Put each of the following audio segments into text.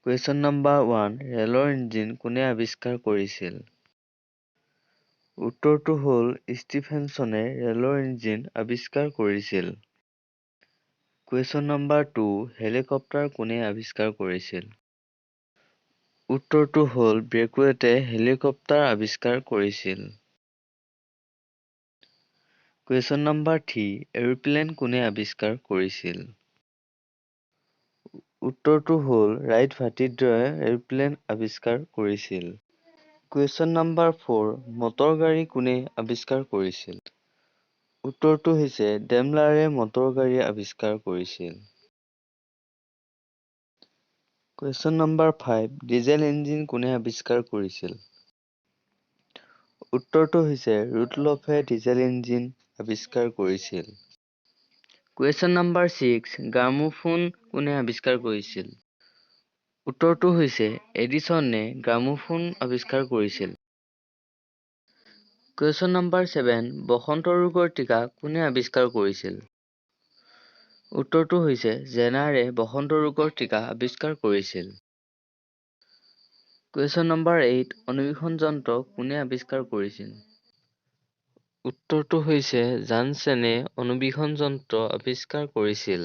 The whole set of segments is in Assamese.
Question number 1. ৰেলৰ ইঞ্জিন কোনে আৱিষ্কাৰ কৰিছিল? উত্তৰটো হ'ল ষ্টিফেনছনে ৰেলৰ ইঞ্জিন আৱিষ্কাৰ কৰিছিল। Question number 2. হেলিকপ্টাৰ কোনে আৱিষ্কাৰ কৰিছিল? উত্তৰটো হ'ল ব্ৰেকুৱেটে হেলিকপ্টাৰ আৱিষ্কাৰ কৰিছিল। Question number 3. এৰোপ্লেন কোনে আৱিষ্কাৰ কৰিছিল? উত্তৰটো হ'ল ৰাইট ভাতৃদ্বয়ে এৰোপ্লেন আৱিষ্কাৰ কৰিছিল। Question number 4. মটৰ গাড়ী কোনে আৱিষ্কাৰ কৰিছিল? উত্তৰটো হৈছে ডেমলাৰে মটৰ গাড়ী আৱিষ্কাৰ কৰিছিল। Question number 5. ডিজেল ইঞ্জিন কোনে আৱিষ্কাৰ কৰিছিল? উত্তৰটো হৈছে ৰুডলফে ডিজেল ইঞ্জিন আৱিষ্কাৰ কৰিছিল। Question number 6. গ্ৰামোফোন কোনে আৱিষ্কাৰ কৰিছিল? উত্তৰটো হৈছে এডিছনে গ্ৰামোফোন আৱিষ্কাৰ কৰিছিল। Question number 7. বসন্ত ৰোগৰ টিকা কোনে আৱিষ্কাৰ কৰিছিল? উত্তৰটো হৈছে জেনাৰে বসন্ত ৰোগৰ টিকা আৱিষ্কাৰ কৰিছিল। Question number 8. অণুবীক্ষণ যন্ত্ৰ কোনে আৱিষ্কাৰ কৰিছিল? উত্তৰটো হৈছে জানছেনে অণুবীক্ষণ যন্ত্ৰ আৱিষ্কাৰ কৰিছিল।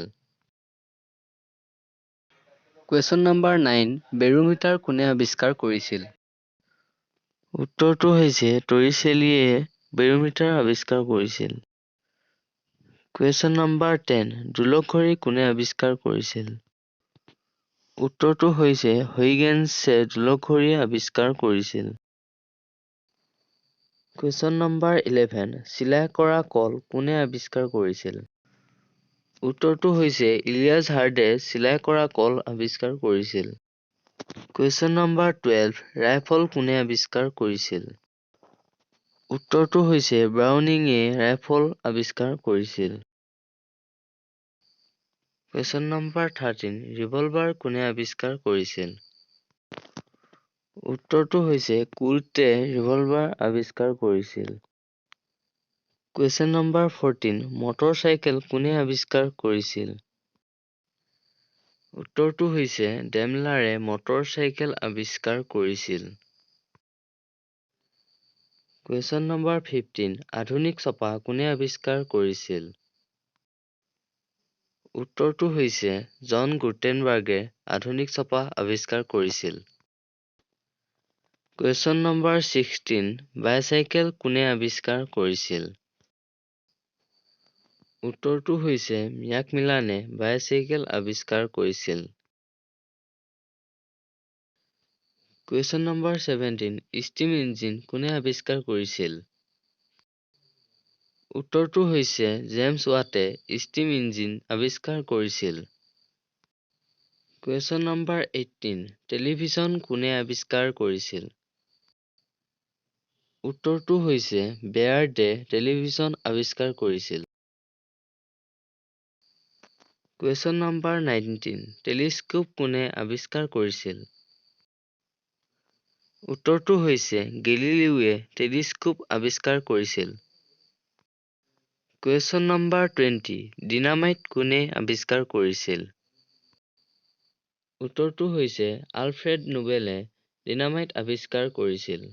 Question number 9. বেৰোমিটাৰ কোনে আৱিষ্কাৰ কৰিছিল? উত্তৰটো হৈছে টৰিছেলিয়ে বেৰোমিটাৰ আৱিষ্কাৰ কৰিছিল। Question number 10. দোলক ঘড়ী কোনে আৱিষ্কাৰ কৰিছিল? উত্তৰটো হৈছে huygens দোলক ঘড়ী আৱিষ্কাৰ কৰিছিল। Question number 11. চিলাই কৰা কল কোনে আৱিষ্কাৰ কৰিছিল? উত্তৰটো হৈছে ইলিয়াছ হাৰ্ডে চিলাই কৰা কল আৱিষ্কাৰ কৰিছিল। Question number 12. ৰাইফল কোনে আৱিষ্কাৰ কৰিছিল? উত্তৰটো হৈছে ব্ৰাউনিঙে ৰাইফল আৱিষ্কাৰ কৰিছিল। Question number 13. ৰিভলভাৰ কোনে আৱিষ্কাৰ কৰিছিল? উত্তৰটো হৈছে কুৰ্টে ৰিভলভাৰ আৱিষ্কাৰ কৰিছিল। Question number 14. মটৰ চাইকেল কোনে আৱিষ্কাৰ কৰিছিল? উত্তৰটো হৈছে ডেমলাৰে মটৰ চাইকেল আৱিষ্কাৰ কৰিছিল। Question number 15. আধুনিক ছপা কোনে আৱিষ্কাৰ কৰিছিল? উত্তৰটো হৈছে জন গুটেনবাৰ্গে আধুনিক ছপা আৱিষ্কাৰ কৰিছিল। Question number 16. বাইচাইকেল কোনে আৱিষ্কাৰ কৰিছিল? উত্তৰটো হৈছে ম্যাকমিলানে বাইচাইকেল আৱিষ্কাৰ কৰিছিল। Question number 17. ষ্টিম ইঞ্জিন কোনে আৱিষ্কাৰ কৰিছিল? উত্তৰটো হৈছে জেমছ ৱাটে ষ্টিম ইঞ্জিন আৱিষ্কাৰ কৰিছিল। Question number 18. টেলিভিছন কোনে আৱিষ্কাৰ কৰিছিল? উত্তৰটো হৈছে বেয়াৰ্ডে টেলিভিছন আৱিষ্কাৰ কৰিছিল। Question number 19. টেলিস্কোপ কোনে আৱিষ্কাৰ কৰিছিল? উত্তৰটো হৈছে গেলিলিওৱে টেলিস্কোপ আৱিষ্কাৰ কৰিছিল। Question number 20. ডিনামাইট কোনে আৱিষ্কাৰ কৰিছিল? উত্তৰটো হৈছে আলফ্ৰেড নোবেলে ডিনামাইট আৱিষ্কাৰ কৰিছিল।